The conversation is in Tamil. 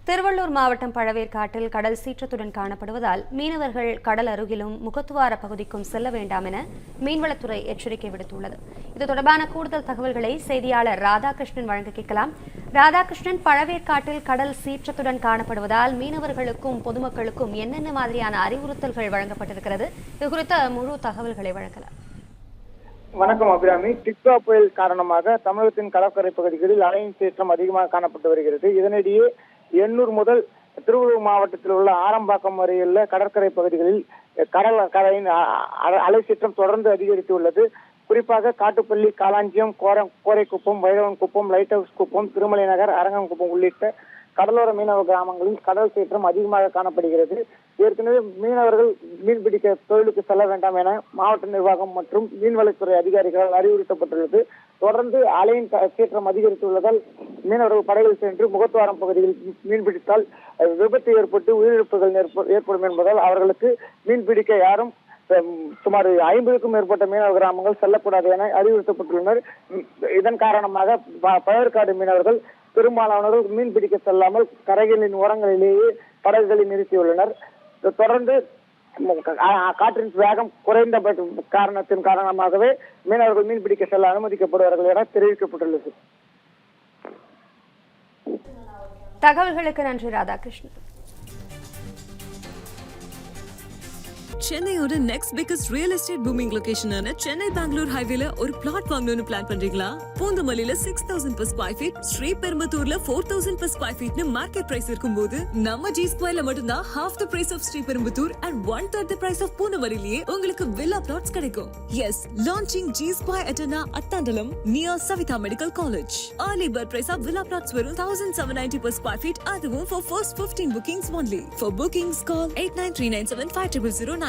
திருவள்ளூர் மாவட்டம் பழவேற்காட்டில் கடல் சீற்றத்துடன் காணப்படுவதால் மீனவர்கள் கடல் அருகிலும் முகத்துவார பகுதிக்கும் செல்ல வேண்டாம் என மீன்வளத்துறை எச்சரிக்கை விடுத்துள்ளது. இது தொடர்பான கூடுதல் தகவல்களை செய்தியாளர் ராதாகிருஷ்ணன் வழங்க கேட்கலாம். ராதாகிருஷ்ணன், பழவேற்காட்டில் கடல் சீற்றத்துடன் காணப்படுவதால் மீனவர்களுக்கும் பொதுமக்களுக்கும் என்னென்ன மாதிரியான அறிவுறுத்தல்கள் வழங்கப்பட்டிருக்கிறது? இது குறித்த முழு தகவல்களை வழங்கலாம். வணக்கம் அபிராமி. டிக்டா புயல் காரணமாக தமிழகத்தின் கடற்கரை பகுதிகளில் அலையின் சீற்றம் அதிகமாக காணப்பட்டு வருகிறது. இதனிடையே எண்ணூர் முதல் திருவள்ளூர் மாவட்டத்தில் உள்ள ஆரம்பாக்கம் வரையுள்ள கடற்கரை பகுதிகளில் கடலின் அலை சீற்றம் தொடர்ந்து அதிகரித்து உள்ளது. குறிப்பாக காட்டுப்பள்ளி, காலாஞ்சியம், கோரைக்குப்பம், வைரவன் குப்பம், லைட் ஹவுஸ் குப்பம், திருமலை நகர், அரங்கங்குப்பம் உள்ளிட்ட கடலோர மீனவ கிராமங்களில் கடல் சீற்றம் அதிகமாக காணப்படுகிறது. ஏற்கனவே மீனவர்கள் மீன்பிடிக்க தொழிலுக்கு செல்ல வேண்டாம் என மாவட்ட நிர்வாகம் மற்றும் மீன்வளத்துறை அதிகாரிகளால் அறிவுறுத்தப்பட்டுள்ளது. தொடர்ந்து அலையின் சீற்றம் அதிகரித்துள்ளதால் மீனவர்கள் படகில் சென்று முகத்துவாரம் பகுதியில் மீன்பிடித்தால் விபத்து ஏற்பட்டு உயிரிழப்புகள் ஏற்படும் என்பதால் அவர்களுக்கு மீன்பிடிக்க யாரும் சுமார் 50க்கும் மேற்பட்ட மீனவ கிராமங்கள் செல்லக்கூடாது என அறிவுறுத்தப்பட்டுள்ளனர். இதன் காரணமாக பழவேற்காடு மீனவர்கள் பெரும்பாலானவர்கள் மீன் பிடிக்க செல்லாமல் கரைகளின் ஓரங்களிலேயே படகுகளை நிறுத்தியுள்ளனர். தொடர்ந்து காற்றின் வேகம் குறைந்த காரணத்தின் காரணமாகவே மீனவர்கள் மீன் பிடிக்க செல்ல அனுமதிக்கப்படுவார்கள் என தெரிவிக்கப்பட்டுள்ளது. தகவல்களுக்கு நன்றி ராதாகிருஷ்ணன். சென்னையோட next biggest real estate booming லொகேஷனான சென்னை பெங்களூர் ஹைவேல ஒரு பிளாட் வாங்கணும்னு பிளான் பண்றீங்களா? பூந்தமல்லியில 6000 per square feet, ஸ்ரீபெரும்புத்தூர்ல 4000 per square feetனு மார்க்கெட் பிரைஸ் இருக்கும்போது நம்ம ஜி ஸ்கொயர்ல மட்டும்தான் half the price of Sriperumbudur and 1/3 the price of பூந்தமல்லியிலேயே உங்களுக்கு வில்லா பிளாட்ஸ் கிடைக்கும். எஸ், லான்ச்சிங் ஜி ஸ்கொயர் எட்டனா அட்டாண்டலம் near Saveetha medical college. Early bird price of villa plots வெறும் 1790 per square feet, அதுவும் for first 15 bookings only. For bookings call 8939750009.